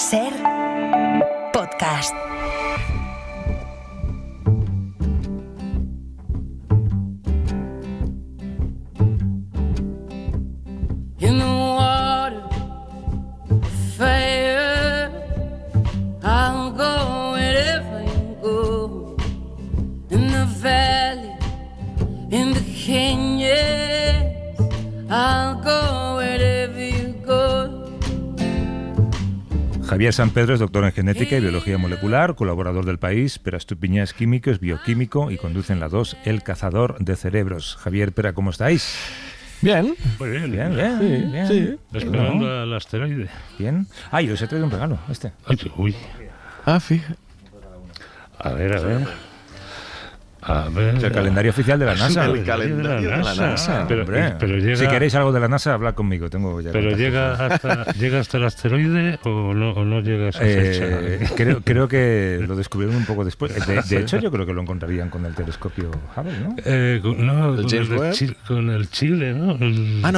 Ser podcast. In the water, fire, I'll go wherever you go. In the valley, in the canyons, I'll go wherever you go. Javier San Pedro es doctor en genética y biología molecular, colaborador del País. Pera Estupiñán es químico, es bioquímico y conduce en La 2 El Cazador de Cerebros. Javier, Pera, ¿cómo estáis? Bien. Muy bien. Bien. Sí. Esperando al asteroide. Bien. Ay, os he traído un regalo, este. Ay, uy. Fíjate. A ver. Es el calendario oficial de la NASA. El calendario de la NASA. Pero llega, Si queréis algo de la NASA, hablad conmigo. Tengo ya pero contactos. llega hasta el asteroide o no llega a esa fecha. Creo que lo descubrieron un poco después. De hecho, yo creo que lo encontrarían con el telescopio Hubble, ¿no? ¿El James Webb? Con el Chile, ¿no?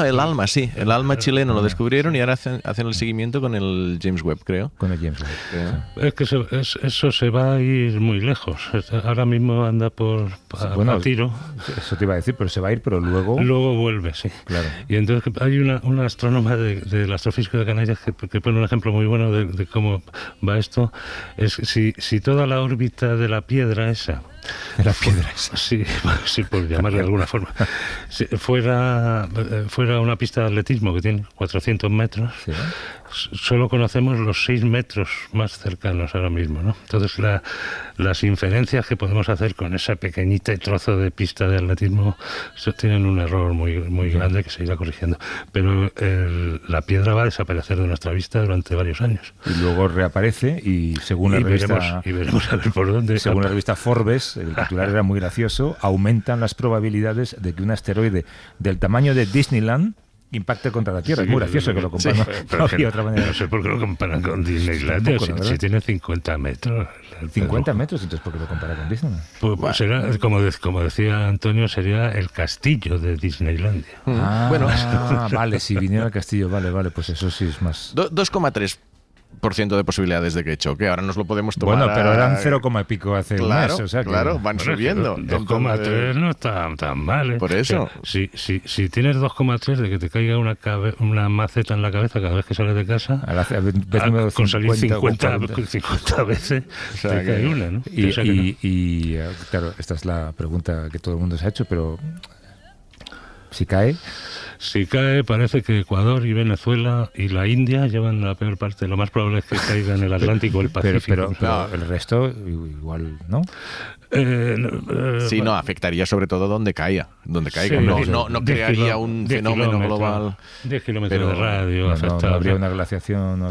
El ALMA, sí. El ALMA chileno lo descubrieron y ahora hacen el seguimiento con el James Webb, creo. Con el James Webb. Es que eso se va a ir muy lejos. Ahora mismo anda a tiro. Eso te iba a decir, pero se va a ir, pero luego vuelve, sí. Claro. Y entonces hay una astrónoma de la Astrofísica de Canarias que pone un ejemplo muy bueno de cómo va esto. Es si toda la órbita de la piedra esa, sí, por llamarle de alguna forma, si fuera una pista de atletismo que tiene 400 metros, sí. Solo conocemos los 6 metros más cercanos ahora mismo, ¿no? Entonces las inferencias que podemos hacer con ese pequeñito trozo de pista de atletismo tienen un error muy grande que se irá corrigiendo. Pero la piedra va a desaparecer de nuestra vista durante varios años. Y luego reaparece y según la revista... veremos a ver por dónde. Según la revista Forbes, el titular era muy gracioso, aumentan las probabilidades de que un asteroide del tamaño de Disneyland impacte contra la Tierra. Sí, es muy gracioso que lo comparan. Pero No, otra manera. No sé por qué lo comparan con Disneylandia, si tiene 50 metros. 50 metros, entonces ¿por qué lo compara con Disneyland? Pues será, como decía Antonio, sería el castillo de Disneylandia. Vale, si viniera al castillo, vale, pues eso sí es más... 2,3% de posibilidades de que choque. Ahora nos lo podemos tomar. Bueno, pero eran 0, y pico hace un mes. O sea que... van subiendo. 2,3 no está tan mal. Por eso. Si tienes 2,3 de que te caiga una maceta en la cabeza cada vez que sales de casa, con salir 50 veces, o sea, te cae una, ¿no? Y claro, esta es la pregunta que todo el mundo se ha hecho, pero si cae... Si cae, parece que Ecuador y Venezuela y la India llevan la peor parte. Lo más probable es que caiga en el Atlántico o el Pacífico. Pero el resto igual, ¿no? No, afectaría sobre todo donde caiga. Sí, no crearía un fenómeno global. 10 kilómetros de radio no habría una glaciación.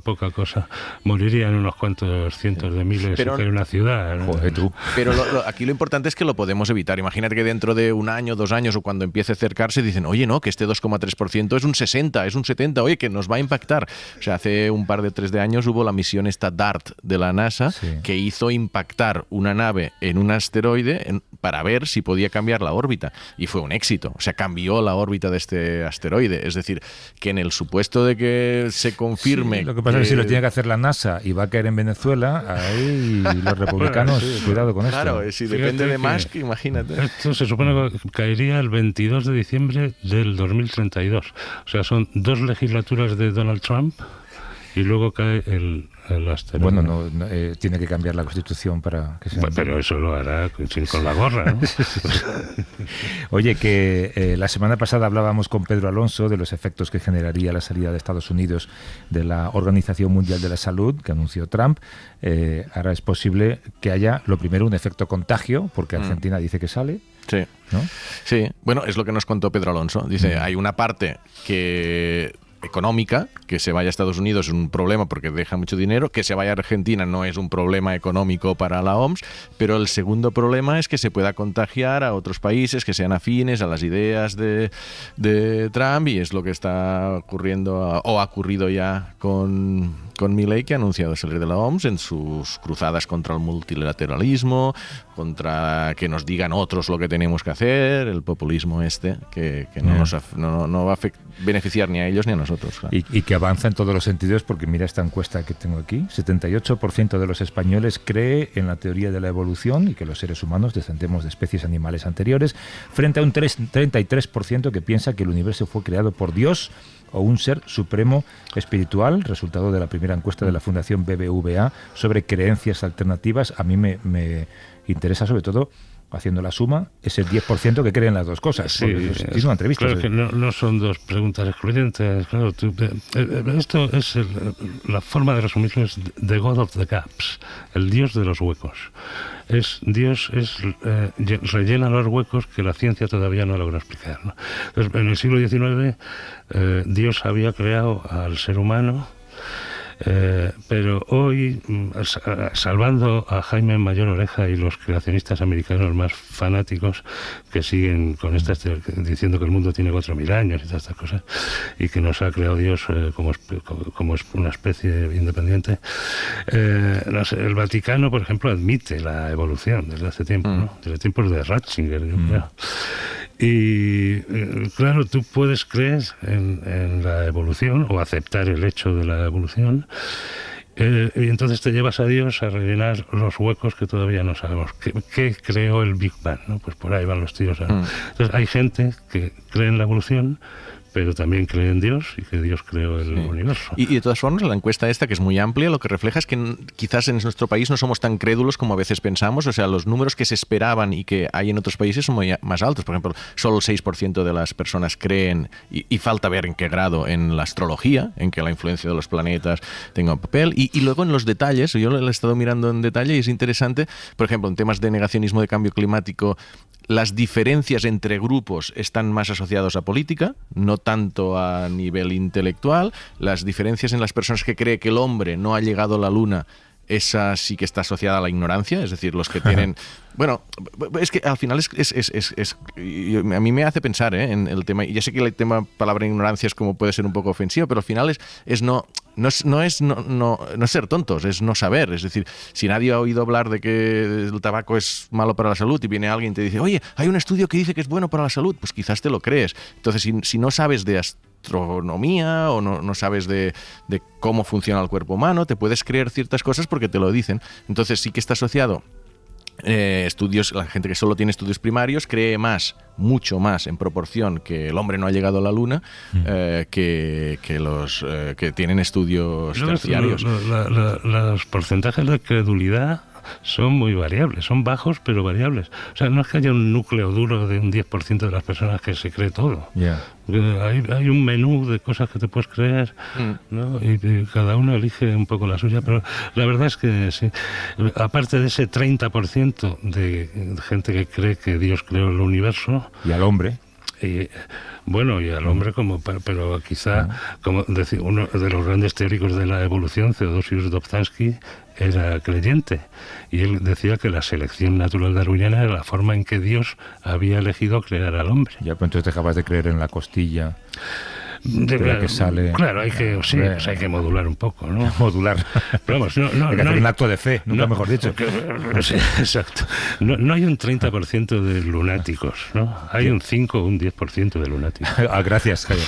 Poca cosa. Morirían unos cuantos cientos de miles si cae una ciudad, ¿no? Joder, tú. Pero aquí lo importante es que lo podemos evitar. Imagínate que dentro de un año, 2 años o cuando empiece a acercarse dicen, oye, no, que este 2,3% es un 60, es un 70, oye, que nos va a impactar. O sea, hace un par de 3 de años hubo la misión esta DART de la NASA, sí, que hizo impactar una nave en un asteroide para ver si podía cambiar la órbita. Y fue un éxito. O sea, cambió la órbita de este asteroide. Es decir, que en el supuesto de que se confirme... Sí, lo que pasa es que si lo tiene que hacer la NASA y va a caer en Venezuela, ahí los republicanos, cuidado con esto. Claro, si depende de Musk, imagínate. Esto se supone que caería el 22 de diciembre del 2032. O sea, son 2 legislaturas de Donald Trump y luego cae el asteroide. Bueno, tiene que cambiar la Constitución para que sea... Pero eso lo hará con la gorra, ¿no? Oye, que la semana pasada hablábamos con Pedro Alonso de los efectos que generaría la salida de Estados Unidos de la Organización Mundial de la Salud, que anunció Trump. Ahora es posible que haya, lo primero, un efecto contagio, porque Argentina dice que sale. Sí. ¿No? Sí, bueno, es lo que nos contó Pedro Alonso. Dice, hay una parte económica, que se vaya a Estados Unidos es un problema porque deja mucho dinero, que se vaya a Argentina no es un problema económico para la OMS, pero el segundo problema es que se pueda contagiar a otros países que sean afines a las ideas de Trump, y es lo que está ocurriendo o ha ocurrido ya con con Milei, que ha anunciado salir de la OMS en sus cruzadas contra el multilateralismo, contra que nos digan otros lo que tenemos que hacer, el populismo que no va a beneficiar ni a ellos ni a nosotros. Claro. Y que avanza en todos los sentidos, porque mira esta encuesta que tengo aquí, 78% de los españoles cree en la teoría de la evolución y que los seres humanos descendemos de especies animales anteriores, frente a un 33% que piensa que el universo fue creado por Dios o un ser supremo espiritual, resultado de la primera encuesta de la Fundación BBVA sobre creencias alternativas. A mí me interesa sobre todo, haciendo la suma, ese 10% que creen las dos cosas. Sí, es una entrevista. Claro que no son dos preguntas excluyentes. Claro, esto es la forma de resumirlo es The God of the Gaps, el Dios de los huecos. Dios rellena los huecos que la ciencia todavía no logra explicar, ¿no? Entonces, en el siglo XIX Dios había creado al ser humano, pero hoy, salvando a Jaime Mayor Oreja y los creacionistas americanos más fanáticos que siguen con estas diciendo que el mundo tiene 4.000 años y todas estas cosas, y que nos ha creado Dios como una especie independiente, el Vaticano, por ejemplo, admite la evolución desde hace tiempo, ¿no? Desde tiempos de Ratzinger, yo creo. Y claro, tú puedes creer en la evolución o aceptar el hecho de la evolución, y entonces te llevas a Dios a rellenar los huecos que todavía no sabemos. ¿Qué creó el Big Bang? ¿No? Pues por ahí van los tiros. Entonces hay gente que cree en la evolución, pero también cree en Dios y que Dios creó el universo. Y de todas formas, la encuesta esta, que es muy amplia, lo que refleja es que quizás en nuestro país no somos tan crédulos como a veces pensamos. O sea, los números que se esperaban y que hay en otros países son muy más altos. Por ejemplo, solo el 6% de las personas creen, y falta ver en qué grado, en la astrología, en que la influencia de los planetas tenga un papel. Y luego en los detalles, yo lo he estado mirando en detalle y es interesante, por ejemplo, en temas de negacionismo de cambio climático, las diferencias entre grupos están más asociados a política, no tanto a nivel intelectual. Las diferencias en las personas que creen que el hombre no ha llegado a la Luna, esa sí que está asociada a la ignorancia, es decir, los que tienen... Bueno, es que al final a mí me hace pensar en el tema, y ya sé que el tema palabra ignorancia es como puede ser un poco ofensivo, pero al final es no ser tontos, es no saber. Es decir, si nadie ha oído hablar de que el tabaco es malo para la salud y viene alguien y te dice, oye, hay un estudio que dice que es bueno para la salud, pues quizás te lo crees. Entonces, si no sabes de astronomía o no sabes de cómo funciona el cuerpo humano, te puedes creer ciertas cosas porque te lo dicen. Entonces sí que está asociado. Estudios, la gente que solo tiene estudios primarios cree mucho más en proporción que el hombre no ha llegado a la Luna que los que tienen estudios terciarios. Los porcentajes de credulidad son muy variables, son bajos pero variables. O sea, no es que haya un núcleo duro de un 10% de las personas que se cree todo. Yeah. Hay un menú de cosas que te puedes creer, ¿no? Y cada uno elige un poco la suya, pero la verdad es que sí. Aparte de ese 30% de gente que cree que Dios creó el universo... Y al hombre... y al hombre pero quizá, como decía uno de los grandes teóricos de la evolución, Theodosius Dobzhansky, era creyente, y él decía que la selección natural darwiniana era la forma en que Dios había elegido crear al hombre. Ya, pero entonces dejabas de creer en la costilla que sale. Claro, hay que modular un poco, ¿no? Modular. Pero vamos, hay que hacer un acto de fe, nunca mejor dicho. Sí, exacto. No hay un 30% de lunáticos, ¿no? Hay un 5 o un 10% de lunáticos. Gracias, Javier.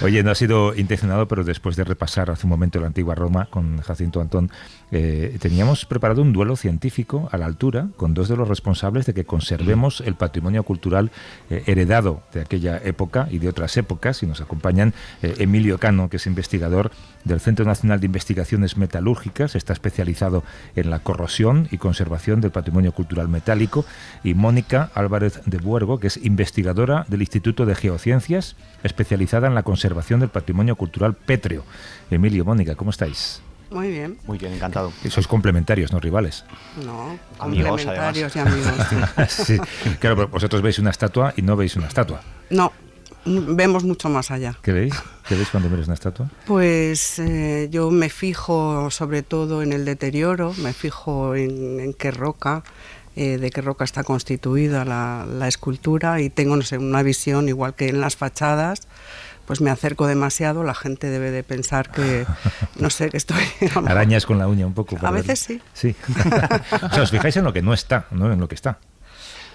Oye, no ha sido intencionado, pero después de repasar hace un momento la antigua Roma con Jacinto Antón, teníamos preparado un duelo científico a la altura con dos de los responsables de que conservemos el patrimonio cultural heredado de aquella época y de otras épocas. Y nos acompañan Emilio Cano, que es investigador del Centro Nacional de Investigaciones Metalúrgicas, está especializado en la corrosión y conservación del patrimonio cultural metálico, y Mónica Álvarez de Buergo, que es investigadora del Instituto de Geociencias, especializada en la conservación del patrimonio cultural pétreo. Emilio, Mónica, ¿cómo estáis? Muy bien. Muy bien, encantado. Y sois complementarios, no rivales. No, amigos, complementarios y amigos. Sí, claro, pero vosotros veis una estatua y no veis una estatua. No. Vemos mucho más allá. ¿Qué veis? ¿Qué veis cuando miras una estatua? Pues yo me fijo sobre todo en el deterioro, me fijo en qué roca, de qué roca está constituida la escultura, y tengo, no sé, una visión igual que en las fachadas, pues me acerco demasiado, la gente debe de pensar que, no sé, que estoy... Arañas con la uña un poco. A veces sí. Sí. O sea, os fijáis en lo que no está, no en lo que está.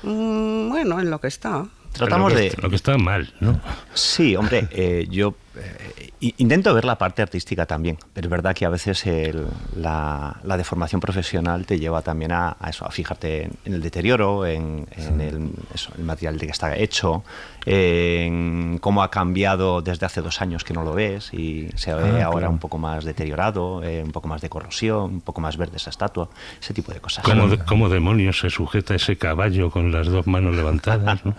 Bueno, en lo que está. Tratamos lo que está mal, ¿no? Sí, hombre, yo intento ver la parte artística también, pero es verdad que a veces la deformación profesional te lleva también a eso, a fijarte en el deterioro, en el material de que está hecho, en cómo ha cambiado desde hace 2 años que no lo ves y se ve ahora un poco más deteriorado, un poco más de corrosión, un poco más verde esa estatua, ese tipo de cosas. ¿Cómo demonios se sujeta ese caballo con las 2 manos levantadas, ¿no?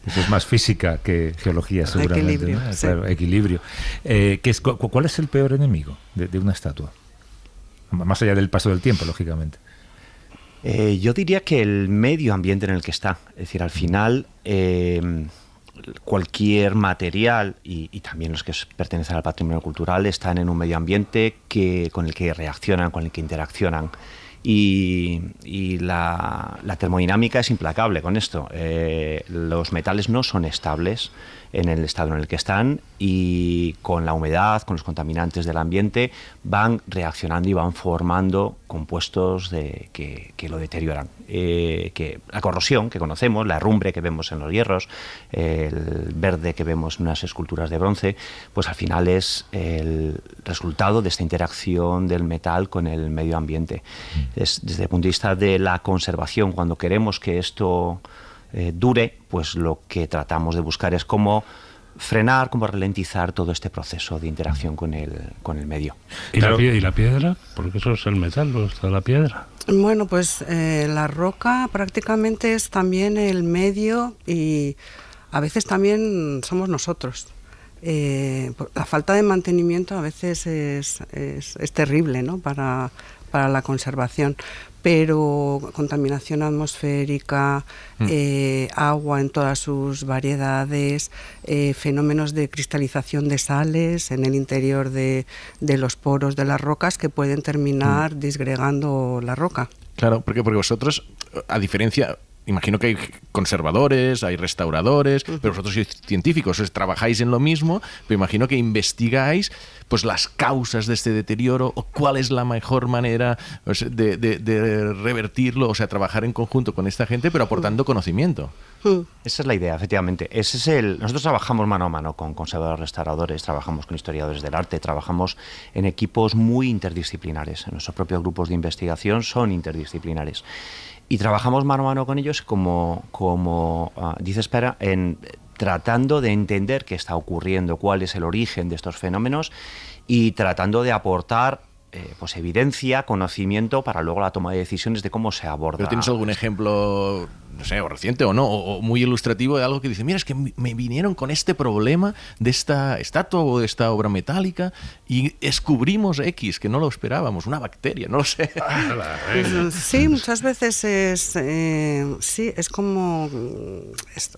Eso es más física que geología, seguramente. Equilibrio, ¿no? sí. Claro, equilibrio. ¿Cuál es el peor enemigo de una estatua? Más allá del paso del tiempo, lógicamente. Yo diría que el medio ambiente en el que está. Es decir, al final, cualquier material y también los que pertenecen al patrimonio cultural están en un medio ambiente con el que reaccionan, con el que interaccionan. Y la termodinámica es implacable con esto. Los metales no son estables en el estado en el que están y con la humedad, con los contaminantes del ambiente, van reaccionando y van formando compuestos que lo deterioran. Que la corrosión que conocemos, la herrumbre que vemos en los hierros, el verde que vemos en unas esculturas de bronce, pues al final es el resultado de esta interacción del metal con el medio ambiente. Desde el punto de vista de la conservación, cuando queremos que esto dure, pues lo que tratamos de buscar es cómo frenar, cómo ralentizar todo este proceso de interacción con el medio. ¿Y la piedra? Porque eso es el metal, ¿no está la piedra? Bueno, pues la roca prácticamente es también el medio y a veces también somos nosotros. La falta de mantenimiento a veces es terrible, ¿no? para la conservación, pero contaminación atmosférica, agua en todas sus variedades, fenómenos de cristalización de sales en el interior de los poros de las rocas que pueden terminar disgregando la roca. Claro, porque vosotros, a diferencia... Imagino que hay conservadores, hay restauradores, pero vosotros sois científicos, trabajáis en lo mismo, pero imagino que investigáis pues las causas de este deterioro o cuál es la mejor manera de revertirlo, o sea, trabajar en conjunto con esta gente, pero aportando conocimiento. Esa es la idea, efectivamente. Nosotros trabajamos mano a mano con conservadores, restauradores, trabajamos con historiadores del arte, trabajamos en equipos muy interdisciplinares. Nuestros propios grupos de investigación son interdisciplinares. Y trabajamos mano a mano con ellos, como dice Espera, tratando de entender qué está ocurriendo, cuál es el origen de estos fenómenos y tratando de aportar pues evidencia, conocimiento para luego la toma de decisiones de cómo se aborda. ¿Pero tienes algún ejemplo, no sé, o reciente o no, o muy ilustrativo de algo que dice, mira, es que me vinieron con este problema de esta estatua o de esta obra metálica y descubrimos X, que no lo esperábamos, una bacteria, no lo sé? Sí, muchas veces es como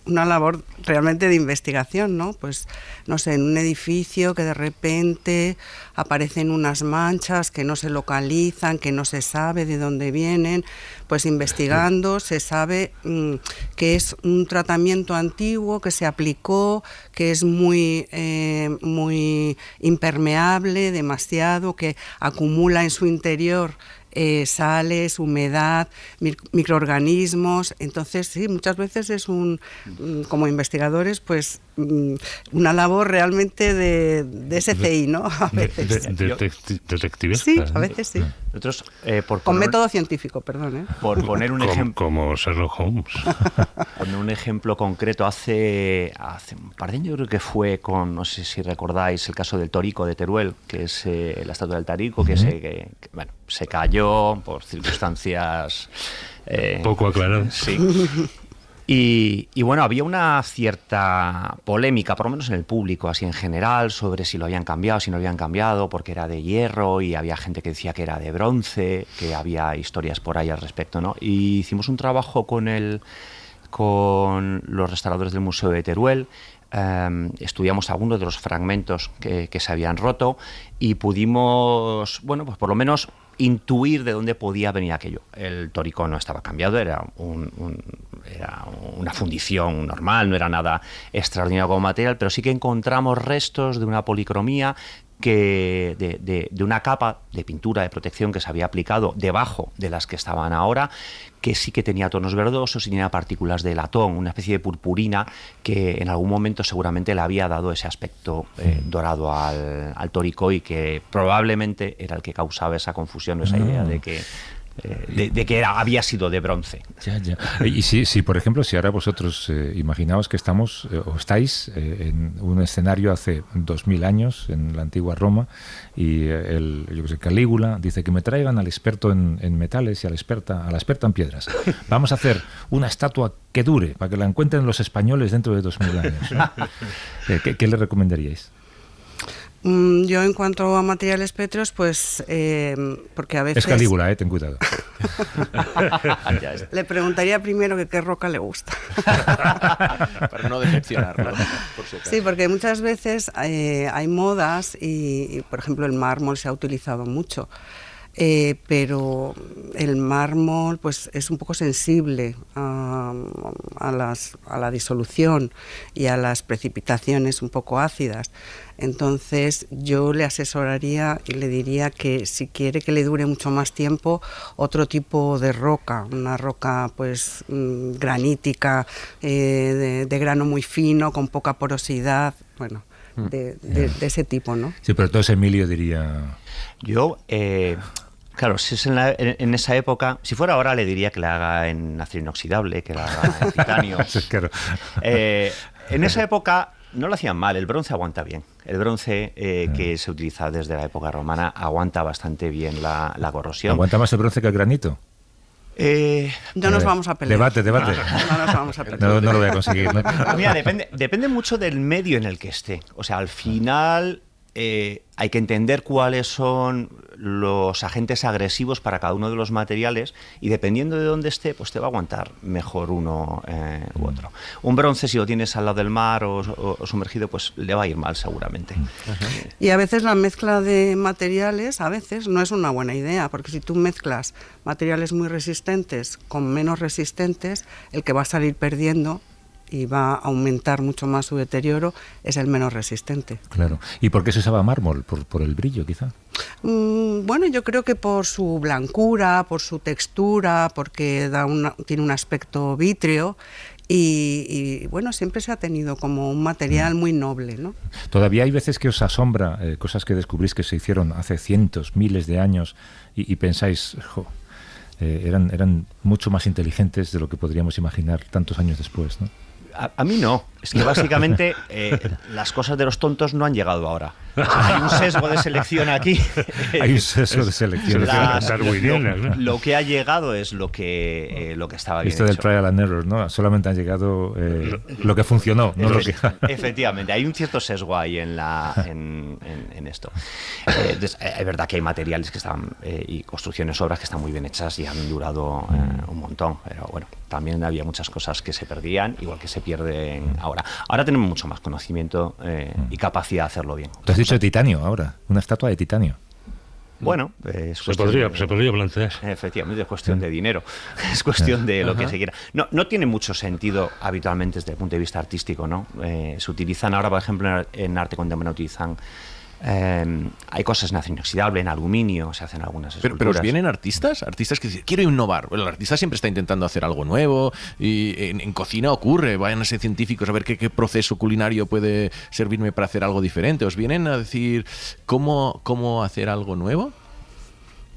una labor realmente de investigación, ¿no? Pues, no sé, en un edificio que de repente aparecen unas manchas que no se localizan, que no se sabe de dónde vienen, pues investigando se sabe que es un tratamiento antiguo que se aplicó, que es muy impermeable, demasiado, que acumula en su interior sales, humedad, microorganismos. Entonces, sí, muchas veces es como investigadores, pues una labor realmente de SCI, ¿no? A veces. Detectivista. Sí, a veces sí. Nosotros, con método científico, perdón. Por poner un ejemplo. Como Sherlock Holmes. Poner un ejemplo concreto, hace un par de años creo que fue no sé si recordáis, el caso del Torico de Teruel, que es la estatua del Torico, que se cayó por circunstancias poco aclaradas. Sí. Y bueno, había una cierta polémica, por lo menos en el público, así en general, sobre si lo habían cambiado, si no lo habían cambiado, porque era de hierro y había gente que decía que era de bronce, que había historias por ahí al respecto, ¿no? Y hicimos un trabajo con los restauradores del Museo de Teruel. Estudiamos algunos de los fragmentos que se habían roto y pudimos, bueno, pues por lo menos intuir de dónde podía venir aquello. El Torico no estaba cambiado, era era una fundición normal, no era nada extraordinario como material, pero sí que encontramos restos de una policromía de una capa de pintura de protección que se había aplicado debajo de las que estaban ahora, que sí que tenía tonos verdosos y tenía partículas de latón, una especie de purpurina que en algún momento seguramente le había dado ese aspecto dorado al tórico, y que probablemente era el que causaba esa confusión o esa idea de que había sido de bronce. Ya. Y si, por ejemplo, si ahora vosotros imaginaos que estamos o estáis en un escenario hace 2000 años en la antigua Roma, y yo que sé, Calígula dice que me traigan al experto en metales y a la experta en piedras. Vamos a hacer una estatua que dure, para que la encuentren los españoles dentro de 2000 años, ¿no? ¿Qué le recomendaríais? Yo, en cuanto a materiales pétreos, pues porque a veces... Es Calígula, ten cuidado. Le preguntaría primero que qué roca le gusta. Para no decepcionarlo. Por si acaso. Sí, porque muchas veces hay modas y, por ejemplo, el mármol se ha utilizado mucho. Pero el mármol pues es un poco sensible a la disolución y a las precipitaciones un poco ácidas. Entonces yo le asesoraría y le diría que si quiere que le dure mucho más tiempo, otro tipo de roca, una roca pues granítica, de grano muy fino, con poca porosidad, bueno, de ese tipo, ¿no? Sí, pero entonces Emilio diría... Yo, claro, si es en esa época, si fuera ahora le diría que la haga en acero inoxidable, que la haga en titanio. Claro. En esa época no lo hacían mal, el bronce aguanta bien. El bronce que se utiliza desde la época romana aguanta bastante bien la corrosión. ¿Aguanta más el bronce que el granito? No nos vamos a pelear. Debate. No nos vamos a pelear. No lo voy a conseguir, ¿no? Mira, depende mucho del medio en el que esté. O sea, al final... hay que entender cuáles son los agentes agresivos para cada uno de los materiales, y dependiendo de dónde esté, pues te va a aguantar mejor uno u otro. Un bronce, si lo tienes al lado del mar o sumergido, pues le va a ir mal seguramente. Y a veces la mezcla de materiales no es una buena idea, porque si tú mezclas materiales muy resistentes con menos resistentes, el que va a salir perdiendo y va a aumentar mucho más su deterioro es el menos resistente. Claro. ¿Y por qué se usaba mármol? ¿Por el brillo, quizá? Bueno, yo creo que por su blancura, por su textura, porque tiene un aspecto vítreo y bueno, siempre se ha tenido como un material muy noble, ¿no? Todavía hay veces que os asombra cosas que descubrís que se hicieron hace cientos, miles de años y pensáis, eran mucho más inteligentes de lo que podríamos imaginar tantos años después, ¿no? A mí no. Es que básicamente las cosas de los tontos no han llegado ahora. O sea, hay un sesgo de selección aquí. Hay un sesgo de selección. Lo que ha llegado es lo que estaba bien Esto del hecho. trial and error, ¿no? Solamente han llegado lo que funcionó, no lo que... Efectivamente, hay un cierto sesgo ahí en esto. Es verdad que hay materiales que están y construcciones, obras que están muy bien hechas y han durado un montón, pero bueno, también había muchas cosas que se perdían, igual que se pierden ahora. Ahora tenemos mucho más conocimiento y capacidad de hacerlo bien. Tú has dicho de titanio ahora, una estatua de titanio. Bueno, se podría plantear. Efectivamente, es cuestión de dinero, es cuestión de lo que se quiera. No tiene mucho sentido habitualmente desde el punto de vista artístico, ¿no? Se utilizan ahora, por ejemplo, en arte contemporáneo utilizan... hay cosas en acero inoxidable, en aluminio, se hacen algunas esculturas. Pero ¿os vienen artistas que dicen, quiero innovar? Bueno, el artista siempre está intentando hacer algo nuevo, y en cocina ocurre, vayan a ser científicos a ver qué proceso culinario puede servirme para hacer algo diferente. ¿Os vienen a decir cómo hacer algo nuevo?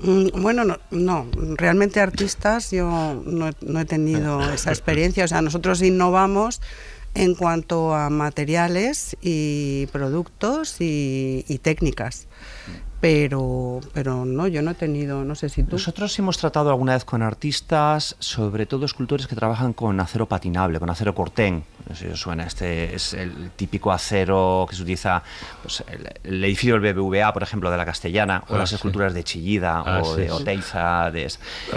Bueno, no, realmente artistas yo no he tenido esa experiencia. O sea, nosotros innovamos en cuanto a materiales y productos y técnicas. Pero no, yo no he tenido, no sé si tú... Nosotros hemos tratado alguna vez con artistas, sobre todo escultores que trabajan con acero patinable, con acero corten. No sé si os suena, este es el típico acero que se utiliza, pues, el edificio del BBVA, por ejemplo, de la Castellana, o las esculturas de Chillida o de Oteiza.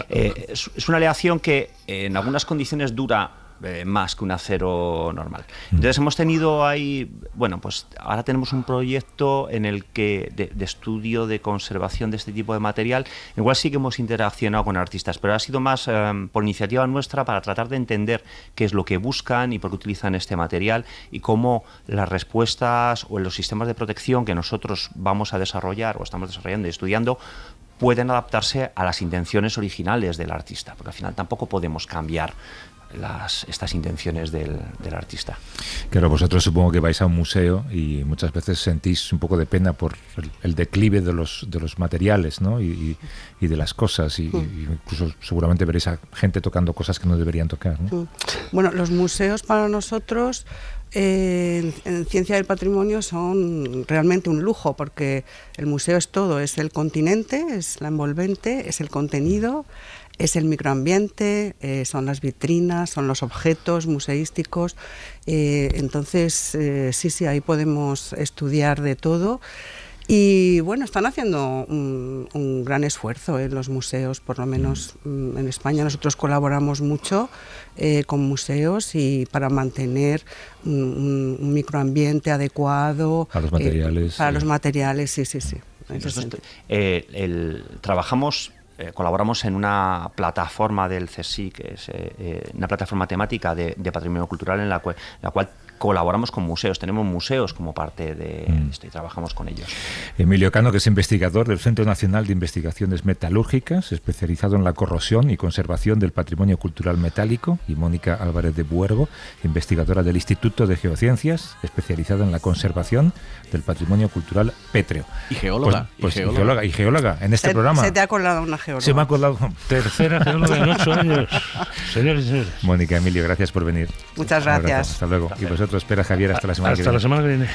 Es una aleación que en algunas condiciones dura más que un acero normal. Entonces hemos tenido ahí, bueno, pues ahora tenemos un proyecto en el que de estudio de conservación de este tipo de material, en el cual sí que hemos interaccionado con artistas, pero ha sido más por iniciativa nuestra para tratar de entender qué es lo que buscan y por qué utilizan este material y cómo las respuestas o los sistemas de protección que nosotros vamos a desarrollar o estamos desarrollando y estudiando pueden adaptarse a las intenciones originales del artista, porque al final tampoco podemos cambiar estas intenciones del artista. Claro, vosotros supongo que vais a un museo y muchas veces sentís un poco de pena por el declive de los materiales, ¿no? y de las cosas, y incluso seguramente veréis a gente tocando cosas que no deberían tocar, ¿no? Bueno, los museos para nosotros en Ciencia del Patrimonio son realmente un lujo, porque el museo es todo, es el continente, es la envolvente, es el contenido, es el microambiente, son las vitrinas, son los objetos museísticos. Entonces, sí, ahí podemos estudiar de todo. Y bueno, están haciendo un gran esfuerzo en los museos, por lo menos en España. Nosotros colaboramos mucho con museos y para mantener un microambiente adecuado. A los materiales. Para los materiales, sí. Nosotros, colaboramos en una plataforma del CSIC, que es una plataforma temática de patrimonio cultural en la cual colaboramos con museos, tenemos museos como parte de esto y trabajamos con ellos. Emilio Cano, que es investigador del Centro Nacional de Investigaciones Metalúrgicas, especializado en la corrosión y conservación del patrimonio cultural metálico, y Mónica Álvarez de Buergo, investigadora del Instituto de Geociencias, especializada en la conservación del patrimonio cultural pétreo. Y geóloga. Y geóloga en este programa. Se te ha colado una geóloga. Se me ha colado. Tercera geóloga en 8 años. Señores y señores. Mónica, Emilio, gracias por venir. Muchas gracias. Hasta luego. Y vosotros, espera, Javier, hasta la semana que viene. Hasta la semana que viene.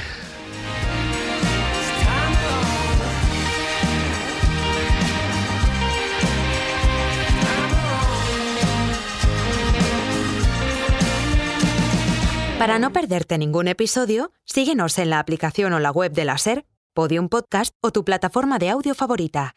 Para no perderte ningún episodio, síguenos en la aplicación o la web de la SER, Podium Podcast o tu plataforma de audio favorita.